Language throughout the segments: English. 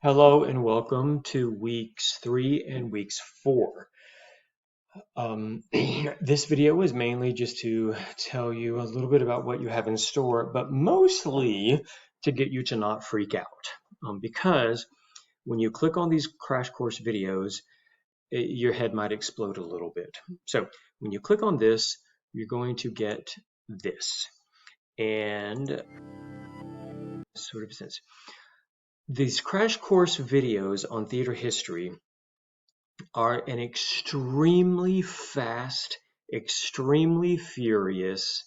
Hello and welcome to weeks 3 and weeks 4. This video is mainly just to tell you a little bit about what you have in store, but mostly to get you to not freak out. Because when you click on these crash course videos, your head might explode a little bit. So when you click on this, you're going to get this. And sort of sense. These crash course videos on theater history are an extremely fast, extremely furious,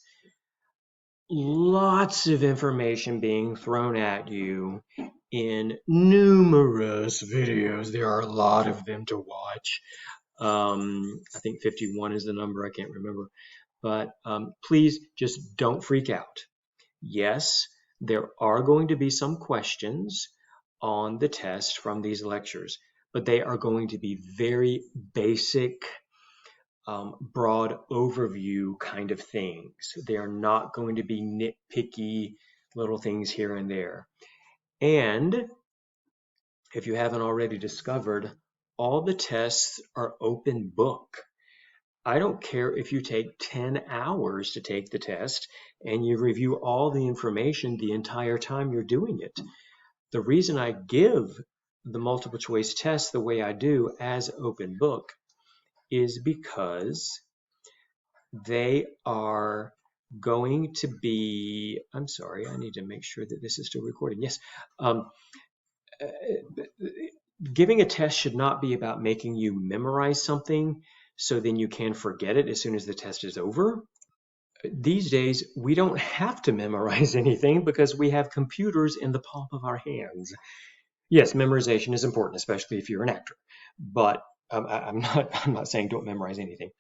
lots of information being thrown at you in numerous videos. There are a lot of them to watch. I think 51 is the number, I can't remember. But please just don't freak out. Yes, there are going to be some questions on the test from these lectures, but they are going to be very basic, broad overview kind of things. They are not going to be nitpicky little things here and there. And if you haven't already discovered, all the tests are open book. I don't care if you take 10 hours to take the test and you review all the information the entire time you're doing it. The reason I give the multiple choice test the way I do as open book is because they are going to be, I'm sorry, I need to make sure that this is still recording. Yes. Giving a test should not be about making you memorize something so then you can forget it as soon as the test is over. These days, we don't have to memorize anything because we have computers in the palm of our hands. Yes, memorization is important, especially if you're an actor. But I'm not saying don't memorize anything.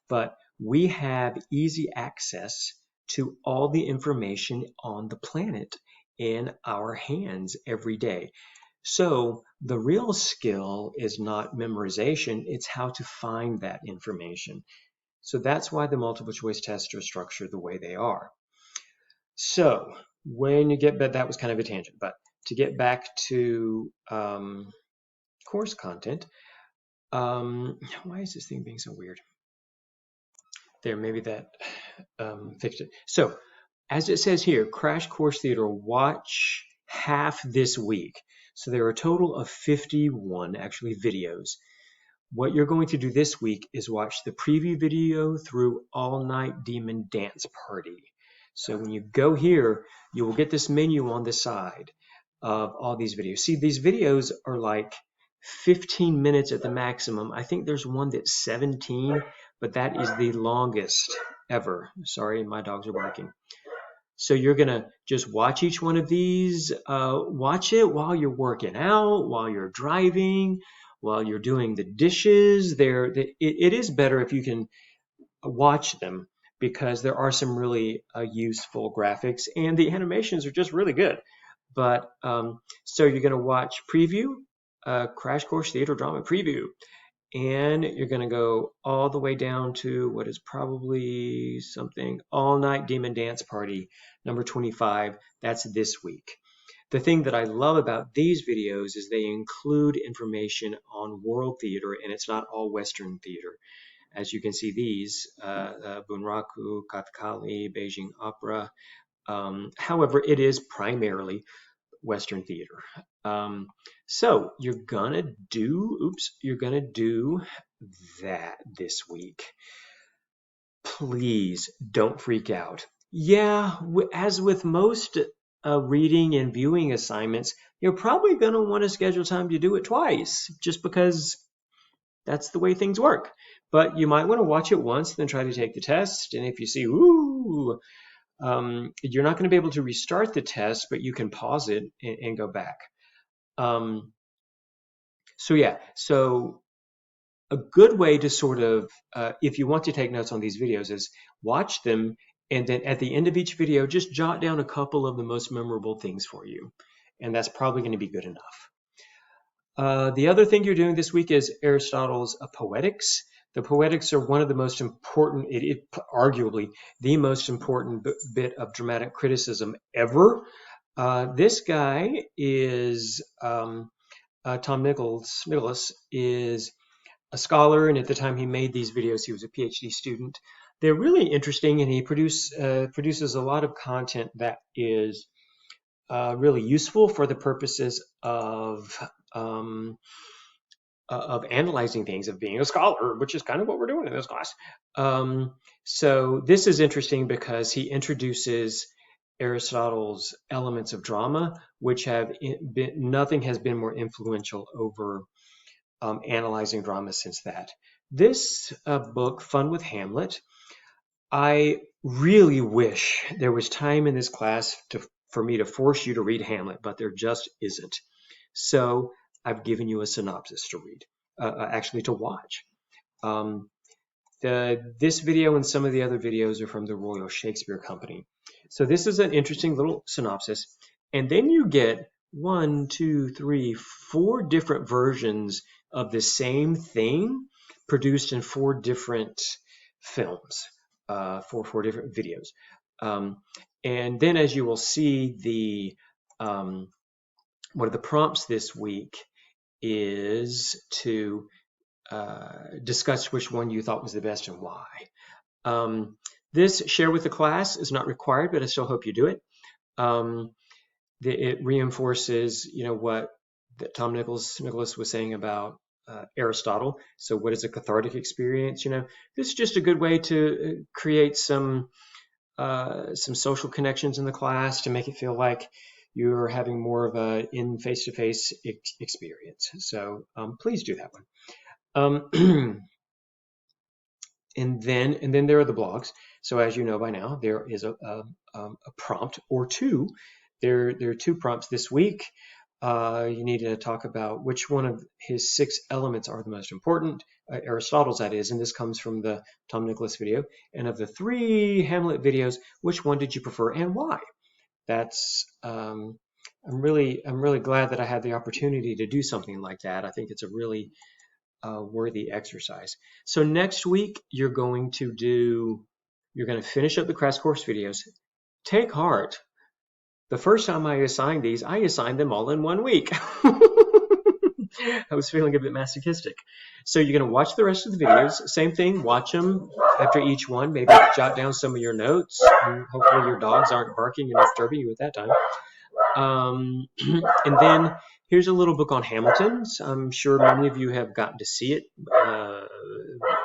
But we have easy access to all the information on the planet in our hands every day. So the real skill is not memorization, it's how to find that information. So that's why the multiple choice tests are structured the way they are. So when you get back, that was kind of a tangent, but to get back to course content, why is this thing being so weird? There, maybe that fixed it. So as it says here, Crash Course Theater, watch half this week. So there are a total of 51 actually videos. What you're going to do this week is watch the preview video through All Night Demon Dance Party. So when you go here, you will get this menu on the side of all these videos. See, these videos are like 15 minutes at the maximum. I think there's one that's 17, but that is the longest ever. Sorry, my dogs are barking. So you're going to just watch each one of these, watch it while you're working out, while you're driving, while you're doing the dishes. It is better if you can watch them because there are some really useful graphics and the animations are just really good. But so you're going to watch preview, Crash Course Theater Drama Preview. And you're going to go all the way down to what is probably something All Night Demon Dance Party, number 25. That's this week. The thing that I love about these videos is they include information on world theater, and it's not all Western theater. As you can see, these, Bunraku, Kathakali, Beijing Opera. However, it is primarily Western theater. So you're gonna do that this week. Please don't freak out. Yeah, as with most reading and viewing assignments, you're probably gonna want to schedule time to do it twice, just because that's the way things work. But you might want to watch it once, then try to take the test. And if you see, ooh, you're not going to be able to restart the test, but you can pause it and go back. So a good way to sort of, if you want to take notes on these videos, is watch them, and then at the end of each video, just jot down a couple of the most memorable things for you. And that's probably going to be good enough. The other thing you're doing this week is Aristotle's Poetics. The Poetics are one of the most important, arguably the most important bit of dramatic criticism ever. This guy is Tom Nicholas is a scholar, and at the time he made these videos, he was a PhD student. They're really interesting, and he produces a lot of content that is really useful for the purposes of analyzing things, of being a scholar, which is kind of what we're doing in this class. So this is interesting because he introduces Aristotle's elements of drama, which have been, nothing has been more influential over analyzing drama since that. This book, Fun with Hamlet, I really wish there was time in this class for me to force you to read Hamlet, but there just isn't. So I've given you a synopsis to read, actually to watch. This video and some of the other videos are from the Royal Shakespeare Company. So this is an interesting little synopsis. And then you get 1, 2, 3, 4 different versions of the same thing produced in 4 different films, 4 different videos. And then as you will see, one of the prompts this week is to discuss which one you thought was the best and why. This share with the class is not required, but I still hope you do it. It reinforces, what Tom Nicholas was saying about Aristotle. So what is a cathartic experience? This is just a good way to create some social connections in the class to make it feel like you're having more of a face-to-face experience. So please do that one. And then there are the blogs. So as you know by now, there is a prompt or two. There are 2 prompts this week. You need to talk about which one of his 6 elements are the most important, Aristotle's that is, and this comes from the Tom Nicholas video. And of the 3 Hamlet videos, which one did you prefer and why? That's I'm really glad that I had the opportunity to do something like that. I think it's a really worthy exercise. So next week you're going to finish up the crash course videos. Take heart. The first time I assigned these, I assigned them all in 1 week. I was feeling a bit masochistic. So you're going to watch the rest of the videos. Same thing, watch them after each one. Maybe jot down some of your notes. And hopefully your dogs aren't barking and disturbing you at that time. And then here's a little book on Hamilton. I'm sure many of you have gotten to see it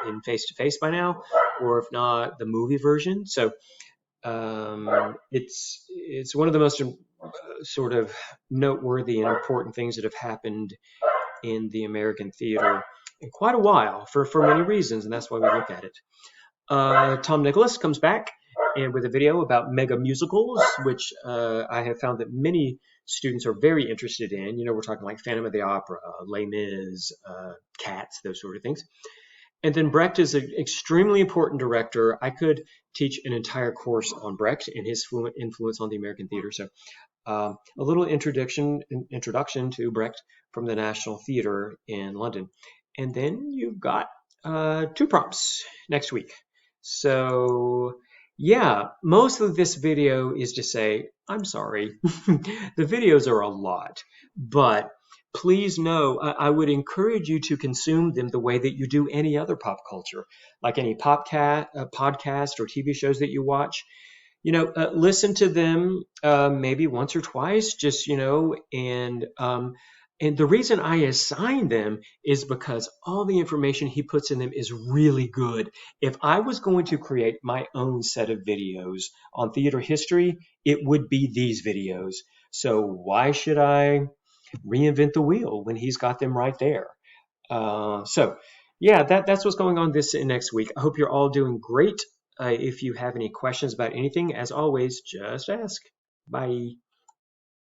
in face-to-face by now, or if not, the movie version. So it's one of the most sort of noteworthy and important things that have happened in the American theater in quite a while for many reasons, and that's why we look at it. Tom Nicholas comes back and with a video about mega musicals, which I have found that many students are very interested in. We're talking like Phantom of the Opera, Les Mis, Cats, those sort of things. And then Brecht is an extremely important director. I could teach an entire course on Brecht and his fluent influence on the American theater. So a little introduction to Brecht from the National Theatre in London. And then you've got 2 prompts next week. So yeah, most of this video is to say, I'm sorry, the videos are a lot, but please know, I would encourage you to consume them the way that you do any other pop culture, like any podcast or TV shows that you watch. Listen to them maybe once or twice, just, and the reason I assign them is because all the information he puts in them is really good. If I was going to create my own set of videos on theater history, it would be these videos. So why should I reinvent the wheel when he's got them right there? So yeah, that's what's going on this and next week. I hope you're all doing great. If you have any questions about anything, as always, just ask. Bye.